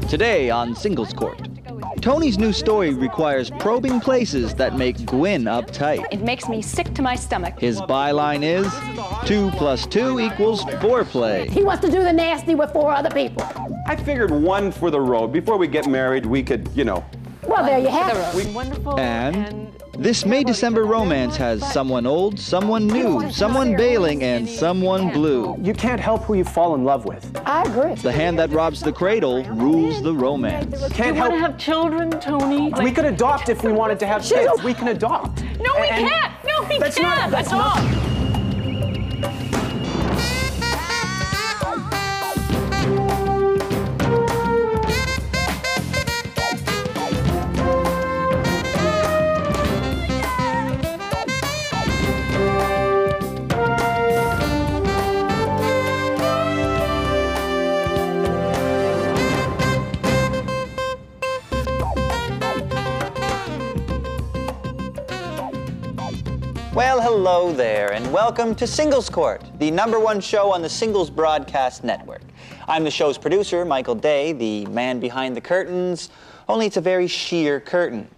Today on Singles Court, Tony's new story requires probing places that make Gwyn uptight. It makes me sick to my stomach. His byline is 2 + 2 = foreplay. He wants to do the nasty with 4 other people. I figured one for the road. Before we get married, we could, you know. Well, there you have it. Wonderful. And this May-December romance has someone old, someone new, someone bailing, and someone blue. You can't help who you fall in love with. I agree. The hand that robs the cradle rules the romance. Can't help. Want to have children, Tony? We could adopt if we wanted to have kids. We can adopt. No, we can't. No, we That's can't. not- that's That's all. Well, hello there, and welcome to Singles Court, the #1 show on the Singles Broadcast Network. I'm the show's producer, Michael Day, the man behind the curtains, only it's a very sheer curtain.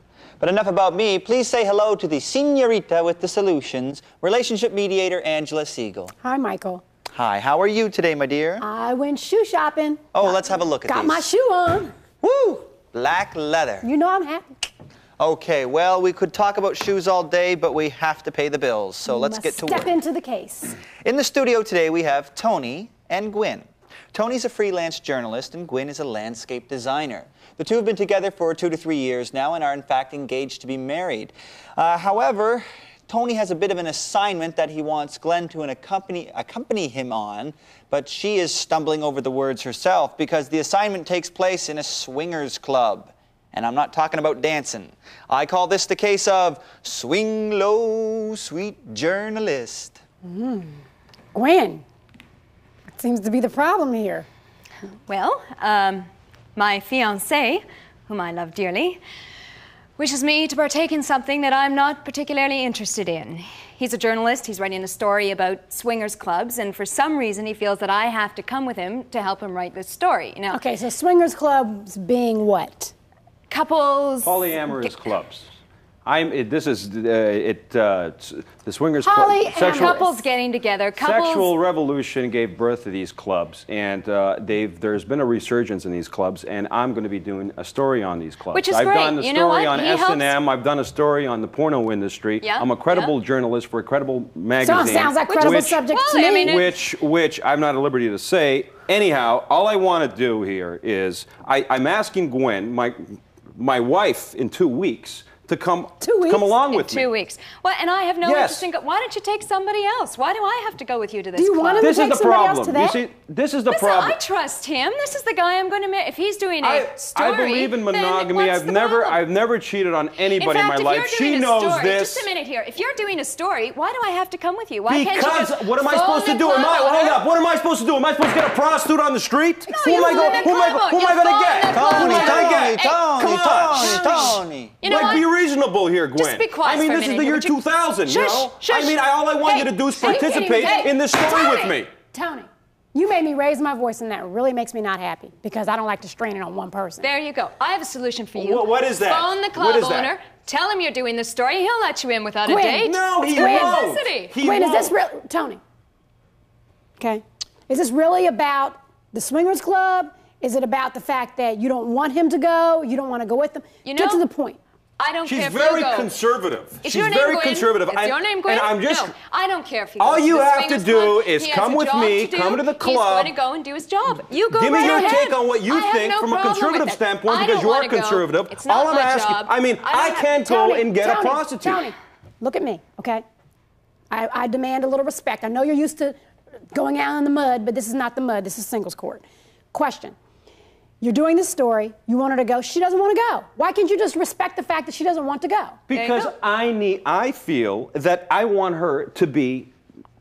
But enough about me. Please say hello to the senorita with the solutions, relationship mediator Angela Siegel. Hi, Michael. Hi, how are you today, my dear? I went shoe shopping. Oh, let's have a look at Got these. my shoe on. Woo! Black leather. You know I'm happy. Okay, well, we could talk about shoes all day, but we have to pay the bills, so let's get to work. Step into the case. In the studio today, we have Tony and Gwyn. Tony's a freelance journalist, and Gwyn is a landscape designer. The two have been together for 2 to 3 years now and are, in fact, engaged to be married. However, Tony has a bit of an assignment that he wants Glenn to accompany him on, but she is stumbling over the words herself because the assignment takes place in a swingers club. And I'm not talking about dancing. I call this the case of swing low, sweet journalist. Gwyn, that seems to be the problem here. Well, my fiancé, whom I love dearly, wishes me to partake in something that I'm not particularly interested in. He's a journalist, he's writing a story about swingers clubs, and for some reason he feels that I have to come with him to help him write this story. Now, Okay, so swingers clubs being what? couples... Polyamorous clubs. The swingers Polyamorous. club. Couples getting together, couples... Sexual revolution gave birth to these clubs, and there's been a resurgence in these clubs, and I'm going to be doing a story on these clubs. Which is I've great. done a You know story what? on He S&M. I've done a story on the porno industry. Yeah, I'm a credible yeah. journalist for a credible magazine. Sounds like credible subject to well, I me. mean, Which I'm not at liberty to say. Anyhow, all I want to do here is I'm asking Gwyn, my wife, in 2 weeks, to come along with me. 2 weeks. Well, and I have no Yes. interest in... Why don't you take somebody else? Why do I have to go with you to this Do you club? want him This to is take the somebody else problem. to that? You see, this is the Listen, problem. I trust him. This is the guy I'm going to marry. If he's doing a story, I believe in then monogamy. what's the problem? I've never cheated on anybody in fact, in my life. If you're doing She a knows story, this. Just a minute here. If you're doing a story, why do I have to come with you? Why can't you Because just what am I phone supposed to the do? club Hold owner? up. What am I supposed to do? Am I supposed to get a prostitute on the street? Who you am I phone the club owner. going You to phone get? the club Who am I owner. going to Hey, get? Tony, Come on. Tony. You know Like, be what? reasonable here, Gwyn. Just be quiet I mean, for a this is minute the here, year would you- 2000, you Shush, know? shush. I mean, all I want you to do is Hey, participate hey, in this story Tony. with me. Tony, you made me raise my voice, and that really makes me not happy because I don't like to strain it on one person. There you go. I have a solution for you. What is that? Phone the What club is that? owner. Tell him you're doing the story. He'll let you in without a Gwyn. date. No, It's he good won't. publicity. He Wait, is this won't. real? Tony. Okay. Is this really about the swingers club? Is it about the fact that you don't want him to go? You don't want to go with him? You Get know- to the point. I don't She's care if very you go. conservative. It's She's your name, very Gwyn. conservative. It's your name, Gwyn? And I'm just... No, I don't care if he All goes you to the have to swingers do club. is He come has a with job me, to do. come to the He's club. going to go and do his job. You go Give me right your ahead. take on what you I have think no from a problem conservative with it. standpoint I because don't you're wanna go. conservative. It's not All I'm my asking, job. I mean, I can't go and get a prostitute. Tony, look at me, okay? I demand a little respect. I know you're used to going out in the mud, but this is not the mud. This is singles court. Question. You're doing this story. You want her to go. She doesn't want to go. Why can't you just respect the fact that she doesn't want to go? Because I feel that I want her to be.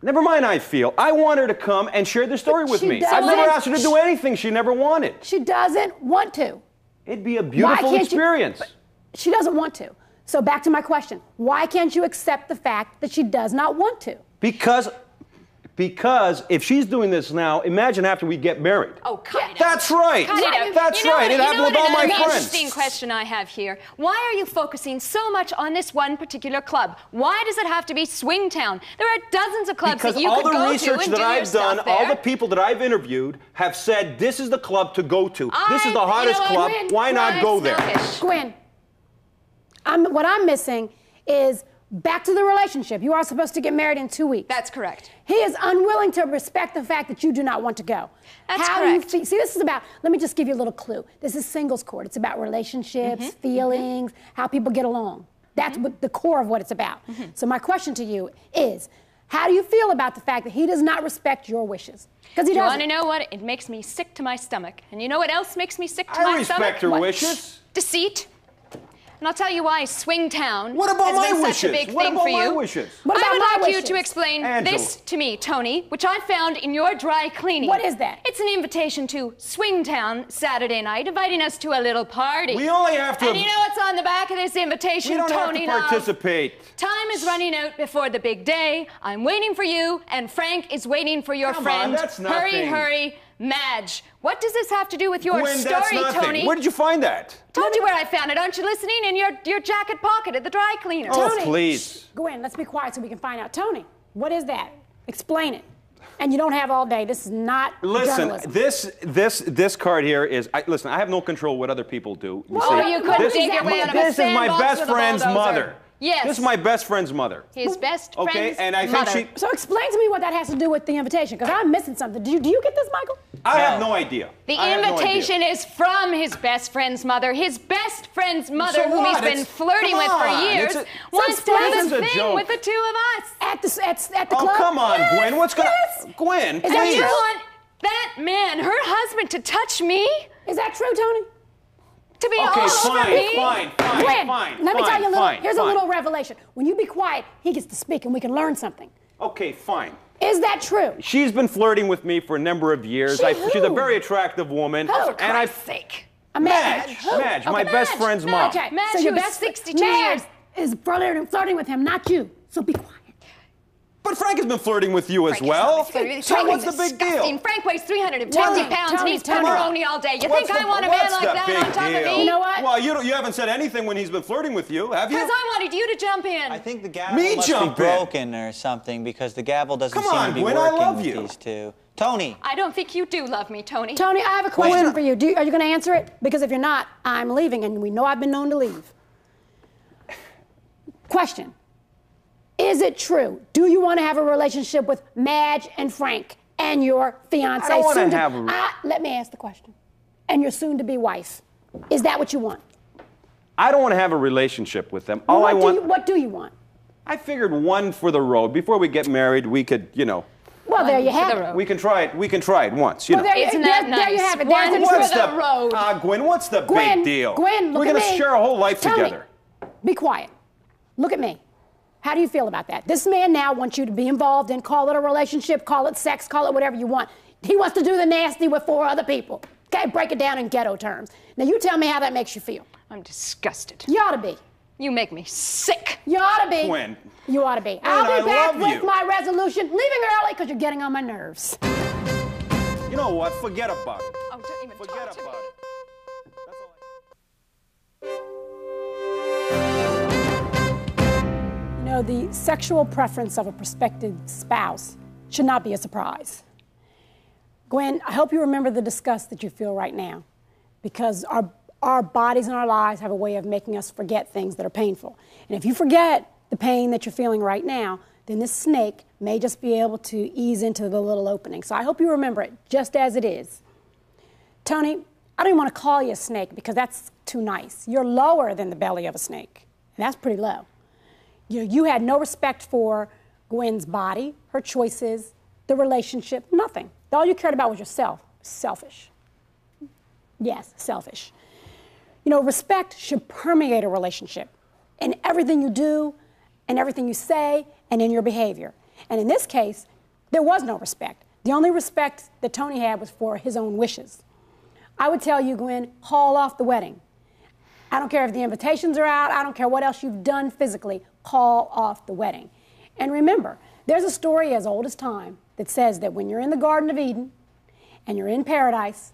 Never mind, I want her to come and share the story with she me. I've never doesn't. asked her to do anything she never wanted. She doesn't want to. It'd be a beautiful can't you- experience. She doesn't want to. So back to my question. Why can't you accept the fact that she does not want to? Because Because if she's doing this now, imagine after we get married. Oh, cut it out. That's right. Cut it out. That's right. It happened with all my friends. Interesting question I have here. Why are you focusing so much on this one particular club? Why does it have to be Swingtown? There are dozens of clubs that you could go to and do your stuff there. Because all the research that I've done, all the people that I've interviewed have said this is the club to go to. This is the hottest club. Why not go there? Gwyn, what I'm missing is back to the relationship. You are supposed to get married in 2 weeks. That's correct. He is unwilling to respect the fact that you do not want to go. That's correct. See, this is about, let me just give you a little clue. This is singles court. It's about relationships, feelings, how people get along. That's what the core of what it's about. So my question to you is, how do you feel about the fact that he does not respect your wishes? Because he doesn't. You want to know what? It makes me sick to my stomach. And you know what else makes me sick to my stomach? I respect your wishes. Deceit. And I'll tell you why Swingtown What about has my been wishes? such a big What thing about for my you. wishes? What about I would my like you wishes? to explain Angela. this to me, Tony, which I found in your dry cleaning. What is that? It's an invitation to Swingtown Saturday night, inviting us to a little party. We only have to. And you know what's on the back of this invitation, We don't Tony? have to participate. Time is running out before the big day. I'm waiting for you, and Frank is waiting for your Come friend. on, that's nothing. Hurry, hurry, Madge. What does this have to do with your Gwyn, story, that's nothing. Tony? Where did you find that? Told you where I found it. Aren't you listening? In your jacket pocket at the dry cleaner. Oh, Tony. please. Gwyn, let's be quiet so we can find out. Tony, what is that? Explain it. And you don't have all day. This is not journalism. Listen, this card here is. Listen, I have no control what other people do. You couldn't dig your way out of a This is my sandbox best with a friend's bulldozer. mother. Yes. This is my best friend's mother. His best friend's Okay, and I mother. think she. So explain to me what that has to do with the invitation, because I'm missing something. Do you get this, Michael? I have no idea. The I have no invitation idea. is from his best friend's mother. His best friend's mother, So whom he's what? been flirting Come with for on. years, It's wants to do this is this a thing joke. with the two of us. At the Oh, club? come on, Yes, Gwyn. What's gonna? yes. Gwyn, Is that please. You want that man, her husband, to touch me? Is that true, Tony? To be Okay, all over fine, me? Gwyn, fine. let me tell you a little. Fine, Here's fine. a little revelation. When you be quiet, he gets to speak, and we can learn something. Okay, fine. Is that true? She's been flirting with me for a number of years. She She's a who? very attractive woman. Who? For and I. Sake. A Madge. Who? Madge, my best friend's mom. Okay, Madge, so your who's best 62 Madge years. is flirting with him, not you. So be quiet. But Frank has been flirting with you as Frank is well. not flirting. So Frank what's is the big disgusting. deal? Frank weighs 320 Tony, pounds and Tony, he's Tony. pepperoni all day. You think I want a man What's like the that big on top of deal? me? You know what? Well, you haven't said anything when he's been flirting with you, have you? Because I wanted you to jump in. I think the gavel Me must jump be in. broken or something because the gavel doesn't Come seem on, to be Gwyn, I working love with you. these two. Tony. I don't think you do love me, Tony. Tony, I have a question for you. Are you going to answer it? Because if you're not, I'm leaving, and we know I've been known to leave. Question. Is it true? Do you want to have a relationship with Madge and Frank and your fiancé? I don't want to have let me ask the question. And your soon-to-be wife. Is that what you want? I don't want to have a relationship with them. All I want. What do you want? I figured one for the road. Before we get married, we could, Well, there you for have the it. road. we can try it. We can try it once, Well, there, Isn't that there you nice? have it. One There's for the truth. the road. Gwyn, what's the Gwyn, big deal? Gwyn, look We're at gonna me. share a whole life Tony, together. Be quiet. Look at me. How do you feel about that? This man now wants you to be involved in, call it a relationship, call it sex, call it whatever you want. He wants to do the nasty with 4 other people. Okay, break it down in ghetto terms. Now you tell me how that makes you feel. I'm disgusted. You ought to be. You make me sick. You ought to be. Gwyn. You ought to be. I I'll be back love with you. my resolution, leaving early because you're getting on my nerves. You know what? Forget about it. Oh, don't even Forget talk to about me. it. That's all You know, the sexual preference of a prospective spouse should not be a surprise. Gwyn, I hope you remember the disgust that you feel right now, because our bodies and our lives have a way of making us forget things that are painful. And if you forget the pain that you're feeling right now, then this snake may just be able to ease into the little opening. So I hope you remember it just as it is. Tony, I don't even want to call you a snake because that's too nice. You're lower than the belly of a snake, and that's pretty low. You had no respect for Gwyn's body, her choices, the relationship, nothing. All you cared about was yourself. Selfish. Yes, selfish. You know, respect should permeate a relationship in everything you do, and everything you say, and in your behavior. And in this case, there was no respect. The only respect that Tony had was for his own wishes. I would tell you, Gwyn, call off the wedding. I don't care if the invitations are out. I don't care what else you've done physically. Call off the wedding. And remember, there's a story as old as time that says that when you're in the Garden of Eden and you're in paradise,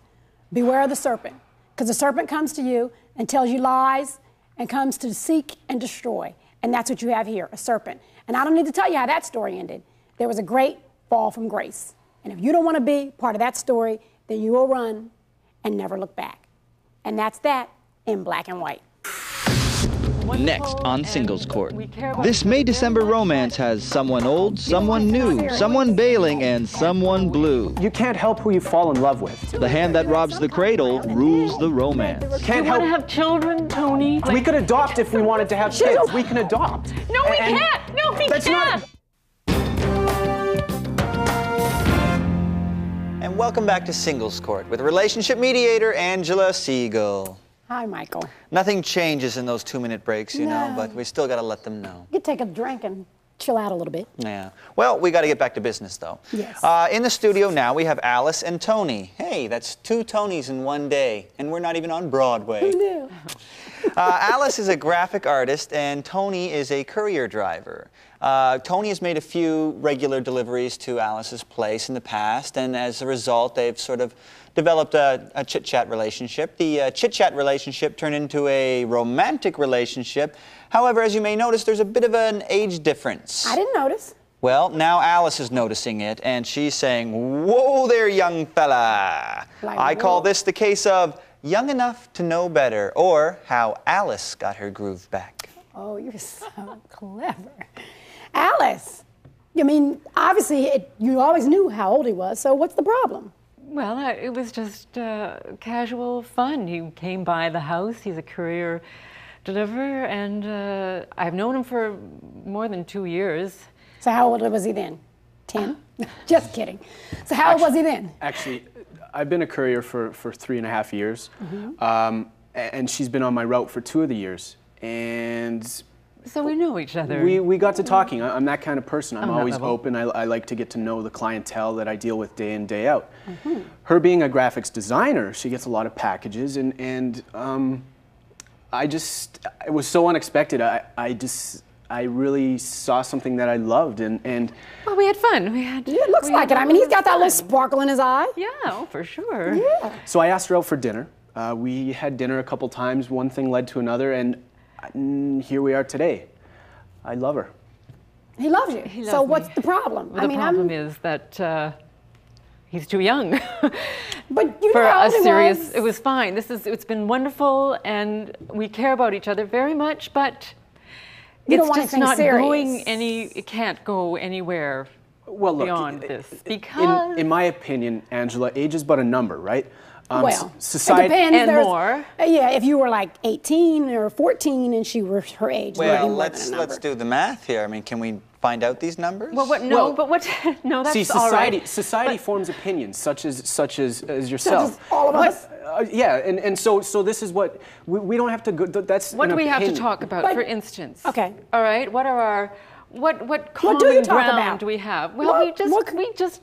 beware of the serpent. Because the serpent comes to you and tells you lies and comes to seek and destroy. And that's what you have here, a serpent. And I don't need to tell you how that story ended. There was a great fall from grace. And if you don't want to be part of that story, then you will run and never look back. And that's that in black and white. Next on Singles Court. This May-December romance has someone old, someone new, someone bailing, and someone blue. You can't help who you fall in love with. The hand that robs the cradle rules the romance. Can't You want to have children, Tony? We could adopt if we wanted to have kids. We can adopt. No, we can't. No, we That's can't. And welcome back to Singles Court with relationship mediator Angela Siegel. Hi, Michael. Nothing changes in those 2-minute breaks, you know, but we still got to let them know. You could take a drink and chill out a little bit. Yeah. Well, we got to get back to business, though. Yes. In the studio now, we have Alice and Tony. Hey, that's 2 Tonys in one day, and we're not even on Broadway. Who knew? Alice is a graphic artist, and Tony is a courier driver. Tony has made a few regular deliveries to Alice's place in the past, and as a result, they've sort of developed a chit-chat relationship. The chit-chat relationship turned into a romantic relationship. However, as you may notice, there's a bit of an age difference. I didn't notice. Well, now Alice is noticing it, and she's saying, "Whoa there, young fella." Like, I call whoa. this the case of young enough to know better, or how Alice got her groove back. Oh, you're so clever. Alice, I mean, obviously, you always knew how old he was, so what's the problem? Well, it was just casual fun. He came by the house. He's a courier deliverer, and I've known him for more than 2 years. So how old was he then? 10? Just kidding. So how old was he then? Actually, I've been a courier for 3.5 years, and she's been on my route for 2 of the years. And So we know each other. we got to talking. I'm that kind of person. I'm On that always level. open. I like to get to know the clientele that I deal with day in, day out. Her being a graphics designer, she gets a lot of packages, and it was so unexpected. I really saw something that I loved, and Well, we had fun. We had. It looks like it. I mean, he's got that little sparkle in his eye. Yeah, oh, for sure. Yeah. so I asked her out for dinner. We had dinner a couple times. One thing led to another, and here we are today. I love her. He loves you. He So loves what's me. the problem? Well, the problem is that he's too young. But you For know how a old he serious, was. it was fine. It's been wonderful, and we care about each other very much, but You don't it's want just anything not going serious. it can't go anywhere Well, look, beyond this, because in my opinion, Angela, age is but a number, right? Well, society. it depends. And There's- more. Yeah, if you were like 18 or 14 and she were her age, that would be Well, more than a let's number. do the math here. I mean, can we find out these numbers? well, what? No, Well, but what? No, that's See, all society right. society forms opinions, such as yourself. Just all of us. Yeah, and so this is what we don't have to go. That's What an do we have to opinion. talk about, But- for instance? Okay. All right. What are our what common do you talk ground about? do we have? Well, What- we just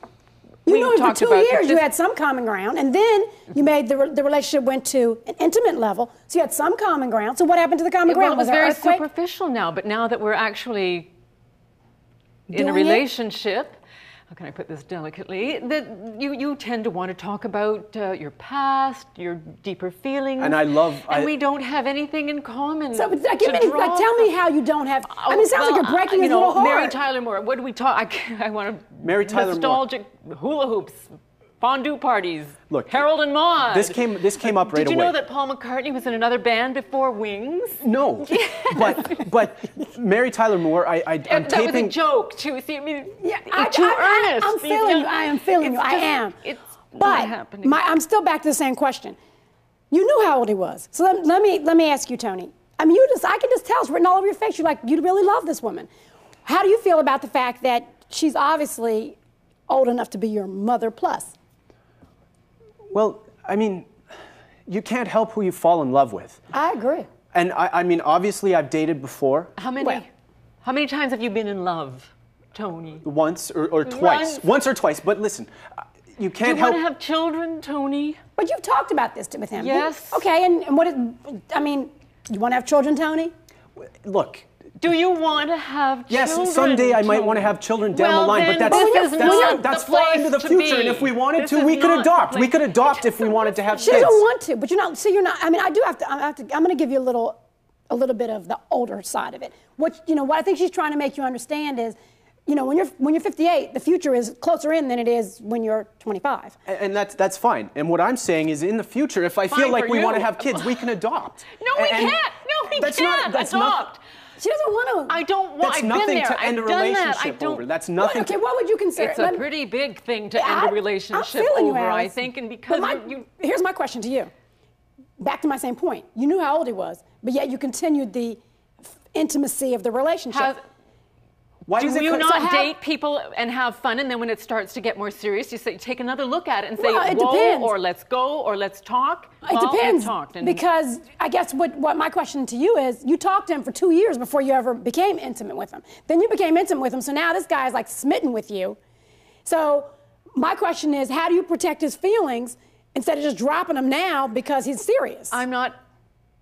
You we know, for talked 2 about years you this- had some common ground, and then you made the relationship went to an intimate level, so you had some common ground. So what happened to the common Well, ground? it was there very an earthquake? superficial now, but now that we're actually in a Doing it? relationship, how can I put this delicately? That you tend to want to talk about your past, your deeper feelings, And I love- and I- we don't have anything in common. So, to draw tell me from. how you don't have. I mean, it sounds like you're breaking his little heart. Mary Tyler Moore. What do we talk? I want to. Mary Tyler Moore. nostalgic hula hoops, fondue parties. Look, Harold and Maude. This came up right Did you away. know that Paul McCartney was in another band before Wings? No, but Mary Tyler Moore, I'm that taping. was a joke too. See, I mean, Yeah, it's too earnest. I'm feeling you. I am feeling you. I am. It's not But happening. I'm still back to the same question. You knew how old he was. So let me ask you, Tony. I mean, I can just tell it's written all over your face. You're like, you really love this woman. How do you feel about the fact that she's obviously old enough to be your mother plus? Well, I mean, you can't help who you fall in love with. I agree. And I mean, obviously, I've dated before, How many? Well- How many times have you been in love, Tony? once or twice. Once or twice. But listen, you Do can't you want help. to have children, Tony? But you've talked about this with him. Yes. Okay, and what? I mean, you want to have children, Tony? Look, Do you want to have children? Yes, someday I might want to have children down the line, but that's far into the future. And if we wanted to, we could adopt. We could adopt if we wanted to have kids. She doesn't want to, but you're not. See, you're not. I mean, I do have to. I'm going to give you a little bit of the older side of it. What I think she's trying to make you understand is, when you're 58, the future is closer in than it is when you're 25. And that's fine. And what I'm saying is, in the future, if I feel like we want to have kids, we can adopt. No, we can't. No, we can't adopt. She doesn't want to. I don't want. That's nothing to end a relationship over. That's nothing. Okay, what would you consider? It's a pretty big thing to end a relationship over, I think, and because here's my question to you. Back to my same point. You knew how old he was, but yet you continued the intimacy of the relationship. Why do you not date people and have fun, and then when it starts to get more serious, you say, take another look at it and say, whoa, or let's go, or let's talk? It depends, because I guess what my question to you is, you talked to him for 2 years before you ever became intimate with him. Then you became intimate with him, so now this guy is like smitten with you. So my question is, how do you protect his feelings instead of just dropping him now because he's serious? I'm not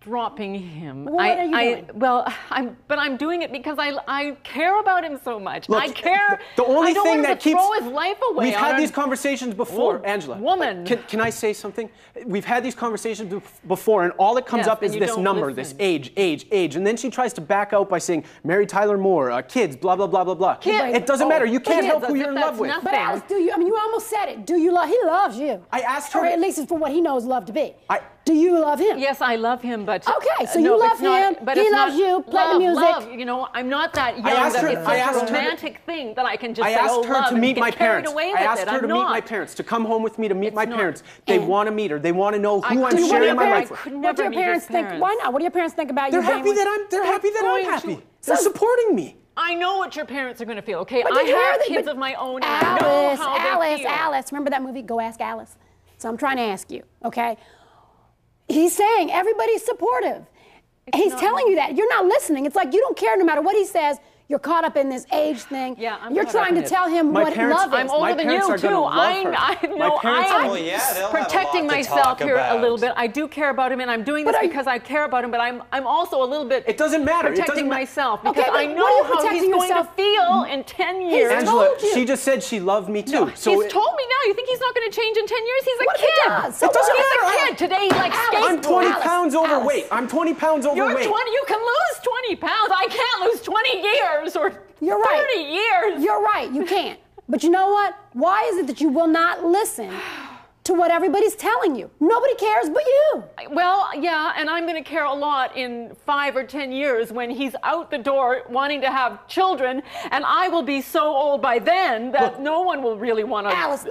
dropping him. What are you doing? Well, I'm doing it because I care about him so much. Look, I care. The only thing that keeps throw his life away. We've had these conversations before, Angela. Woman. Can I say something? We've had these conversations before, and all that comes up is this number, this age, and then she tries to back out by saying, marry Tyler Moore, kids, blah blah blah blah blah. Kids. It doesn't matter. You can't help who you're in love with. But Alice, you almost said it. Do you love? He loves you. I asked her. Or at least for what he knows love to be. Do you love him? Yes, I love him, but okay, so you love him. He loves you. Play the music. Love. I'm not that young. It's a romantic thing that I can just say, I asked her to meet my parents. I asked her to meet my parents, to come home with me to meet my parents. They want to meet her. They want to know who I'm sharing my life with. What do your parents think? Why not? What do your parents think about you? They're happy that I'm happy. They're supporting me. I know what your parents are going to feel. Okay, I have kids of my own. Alice, remember that movie? Go Ask Alice. So I'm trying to ask you. Okay. He's saying everybody's supportive. He's telling you that. You're not listening. It's like you don't care no matter what he says. You're caught up in this age thing. Yeah, you're trying to tell him what love is. I'm older than you, too. I'm protecting myself here a little bit. I do care about him, and I'm doing this because I care about him, but I'm also a little bit It doesn't matter. protecting myself because I know how he's going to feel in 10 years. Angela, she just said she loved me, too. No, he's told me now. You think he's not going to change in 10 years? He's a kid. It doesn't He's matter. a kid. Today he likes skateboarding. I'm 20 pounds overweight. I'm 20 pounds overweight. You can lose 20 pounds. I can't lose 20 years or 30 years. You're right. You can't. But you know what? Why is it that you will not listen to what everybody's telling you? Nobody cares but you. Well, yeah, and I'm going to care a lot in 5 or 10 years when he's out the door wanting to have children, and I will be so old by then that no one will really want to. Alice,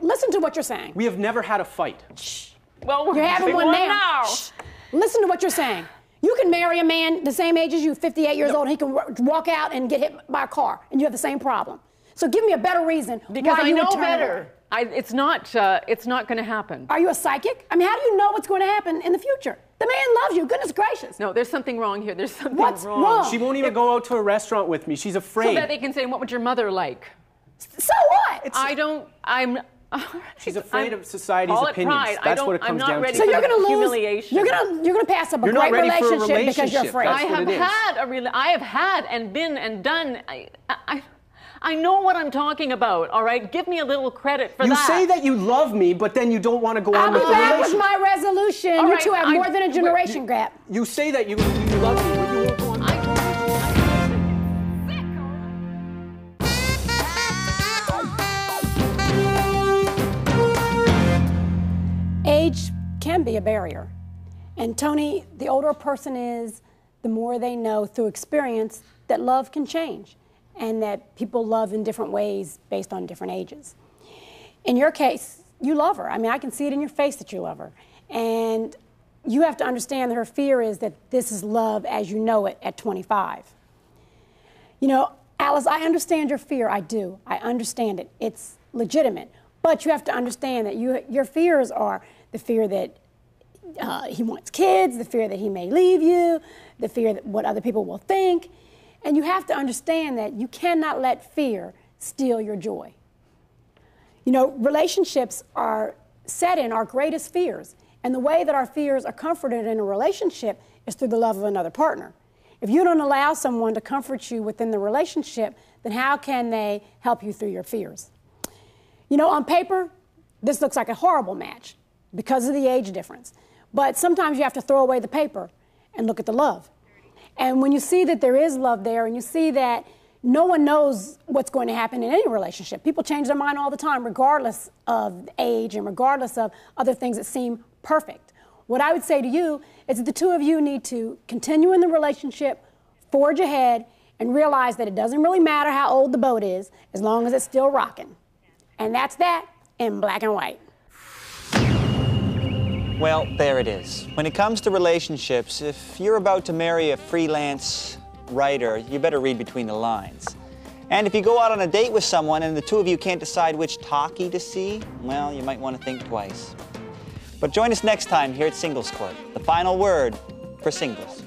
listen to what you're saying. We have never had a fight. Shh. Well, we're having having one now. now. Shh. Listen to what you're saying. You can marry a man the same age as you, 58 years old, and he can walk out and get hit by a car, and you have the same problem. So give me a better reason because why I you know would turn better. It's not going to happen. Are you a psychic? I mean, how do you know what's going to happen in the future? The man loves you. Goodness gracious. No, there's something wrong here. There's something What's wrong? She won't even go out to a restaurant with me. She's afraid. So that they can say, "What would your mother like?" So what? She's afraid of society's opinions. That's what it comes down to. So you're going to lose. Humiliation. You're going to pass up a great relationship because you're afraid. I have had and been and done. I know what I'm talking about, all right? Give me a little credit for that. You say that you love me, but then you don't want to go on with the relationship. I'll be back with my resolution. You two have more than a generation gap. You say that you love me, but you won't go on. Age can be a barrier. And Tony, the older a person is, the more they know through experience that love can change and that people love in different ways based on different ages. In your case, you love her. I mean, I can see it in your face that you love her. And you have to understand that her fear is that this is love as you know it at 25. You know, Alice, I understand your fear. I do. I understand it. It's legitimate. But you have to understand that your fears are the fear that he wants kids, the fear that he may leave you, the fear that what other people will think. And you have to understand that you cannot let fear steal your joy. You know, relationships are set in our greatest fears. And the way that our fears are comforted in a relationship is through the love of another partner. If you don't allow someone to comfort you within the relationship, then how can they help you through your fears? You know, on paper, this looks like a horrible match because of the age difference. But sometimes you have to throw away the paper and look at the love. And when you see that there is love there, and you see that no one knows what's going to happen in any relationship. People change their mind all the time, regardless of age and regardless of other things that seem perfect. What I would say to you is that the two of you need to continue in the relationship, forge ahead, and realize that it doesn't really matter how old the boat is, as long as it's still rocking. And that's that in black and white. Well, there it is. When it comes to relationships, if you're about to marry a freelance writer, you better read between the lines. And if you go out on a date with someone and the two of you can't decide which talkie to see, well, you might want to think twice. But join us next time here at Singles Court, the final word for singles.